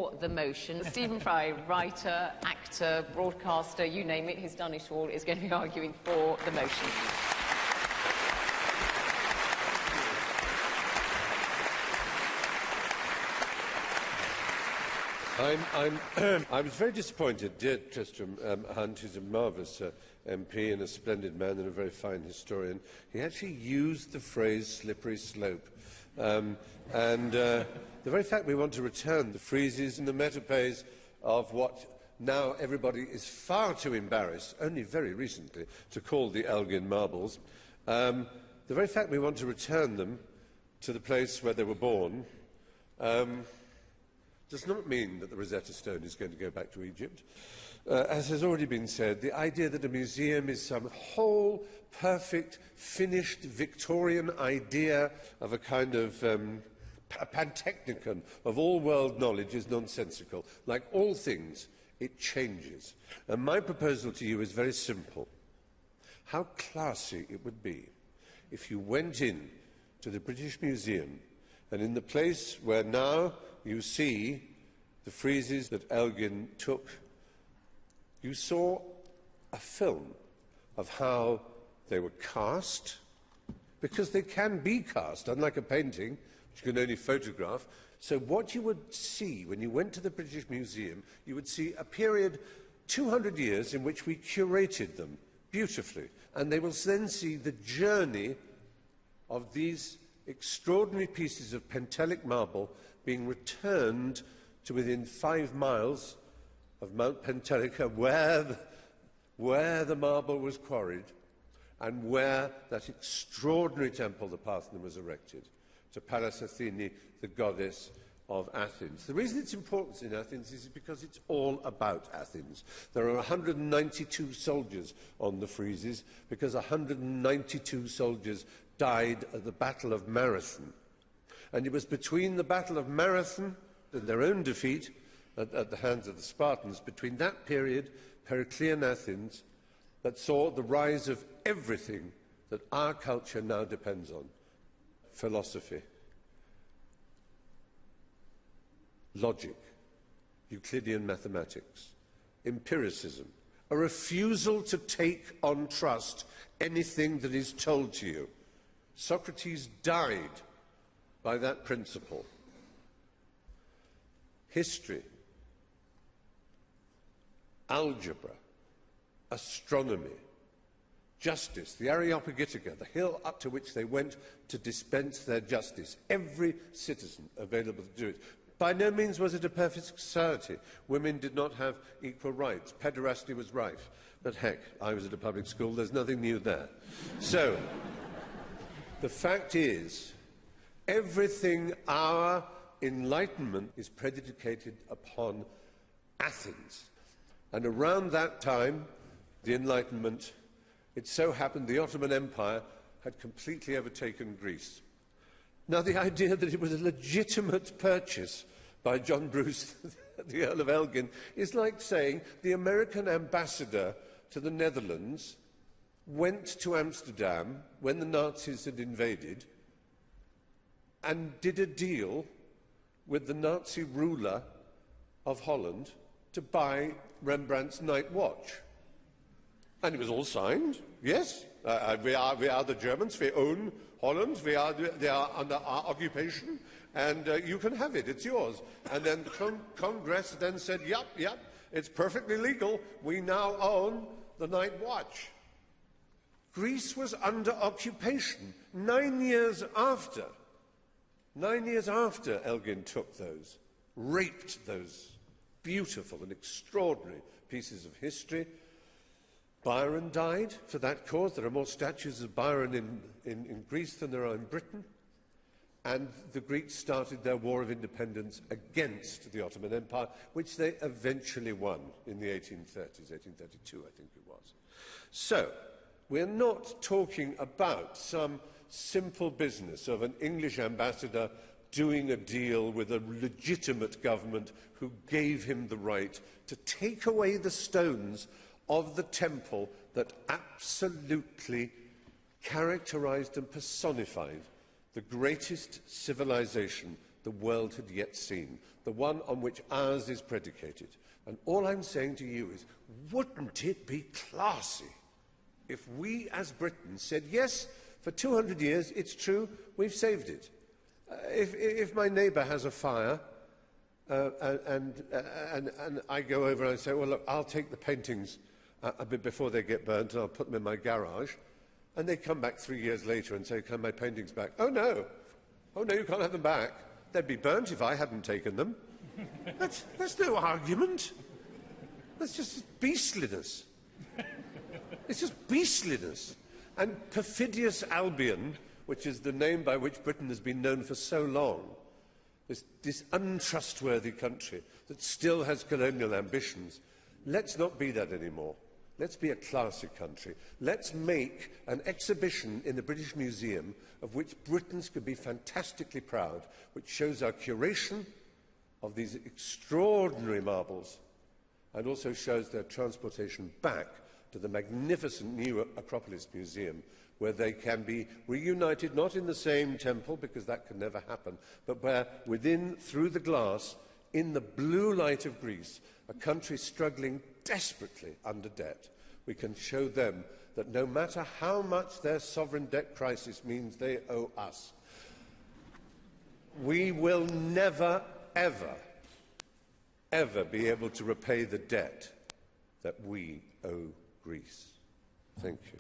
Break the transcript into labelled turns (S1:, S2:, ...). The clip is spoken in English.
S1: for the motion. Stephen Fry, writer, actor, broadcaster, you name it, he's done it all, is going to be arguing for the motion.
S2: I was very disappointed. Dear Tristram Hunt, who's a marvellous MP and a splendid man and a very fine historian, he actually used the phrase slippery slope. The very fact we want to return the friezes and the metaphors of what now everybody is far too embarrassed, only very recently, to call the Elgin marbles, the very fact we want to return them to the place where they were born does not mean that the Rosetta Stone is going to go back to Egypt. As has already been said, the idea that a museum is some whole, perfect, finished Victorian idea of a kind of pantechnicon of all world knowledge is nonsensical. Like all things, it changes. And my proposal to you is very simple. How classy it would be if you went in to the British Museum and in the place where now you see the friezes that Elgin took, you saw a film of how they were cast, because they can be cast, unlike a painting, which you can only photograph. So what you would see when you went to the British Museum, you would see a period, 200 years, in which we curated them beautifully. And they will then see the journey of these extraordinary pieces of Pentelic marble being returned to within 5 miles of Mount Pentelica, where the marble was quarried and where that extraordinary temple, the Parthenon, was erected, to Pallas Athene, the goddess of Athens. The reason it's important in Athens is because it's all about Athens. There are 192 soldiers on the friezes because 192 soldiers died at the Battle of Marathon. And it was between the Battle of Marathon and their own defeat at the hands of the Spartans, between that period, Periclean Athens, that saw the rise of everything that our culture now depends on. Philosophy, logic, Euclidean mathematics, empiricism, a refusal to take on trust anything that is told to you. Socrates died by that principle. History, algebra, astronomy, justice, the Areopagitica, the hill up to which they went to dispense their justice. Every citizen available to do it. By no means was it a perfect society. Women did not have equal rights. Pederasty was rife. But heck, I was at a public school, there's nothing new there. So, the fact is, everything our Enlightenment is predicated upon Athens. And around that time, the Enlightenment, it so happened the Ottoman Empire had completely overtaken Greece. Now, the idea that it was a legitimate purchase by John Bruce, the Earl of Elgin, is like saying the American ambassador to the Netherlands went to Amsterdam when the Nazis had invaded and did a deal with the Nazi ruler of Holland to buy Rembrandt's Night Watch. And it was all signed, yes. We are the Germans, we own Holland, they are under our occupation, and you can have it, it's yours. And then the Congress then said, yep, it's perfectly legal, we now own the Night Watch. Greece was under occupation 9 years after. 9 years after Elgin took those, raped those beautiful and extraordinary pieces of history. Byron died for that cause. There are more statues of Byron in Greece than there are in Britain. And the Greeks started their war of independence against the Ottoman Empire, which they eventually won in the 1830s, 1832, I think it was. So, we're not talking about some simple business of an English ambassador doing a deal with a legitimate government who gave him the right to take away the stones of the temple that absolutely characterized and personified the greatest civilization the world had yet seen, the one on which ours is predicated. And all I'm saying to you is, wouldn't it be classy if we as Britain said, yes, for 200 years, it's true, we've saved it. If my neighbour has a fire, and I go over and I say, well, look, I'll take the paintings a bit before they get burnt and I'll put them in my garage, and they come back 3 years later and say, can my paintings back? Oh, no, you can't have them back. They'd be burnt if I hadn't taken them. That's no argument. That's just beastliness. It's just beastliness. And perfidious Albion, which is the name by which Britain has been known for so long, this untrustworthy country that still has colonial ambitions, let's not be that anymore. Let's be a classy country. Let's make an exhibition in the British Museum of which Britons could be fantastically proud, which shows our curation of these extraordinary marbles and also shows their transportation back to the magnificent new Acropolis Museum, where they can be reunited, not in the same temple, because that can never happen, but where within, through the glass, in the blue light of Greece, a country struggling desperately under debt, we can show them that no matter how much their sovereign debt crisis means they owe us, we will never, ever, ever be able to repay the debt that we owe Greece. Thank you.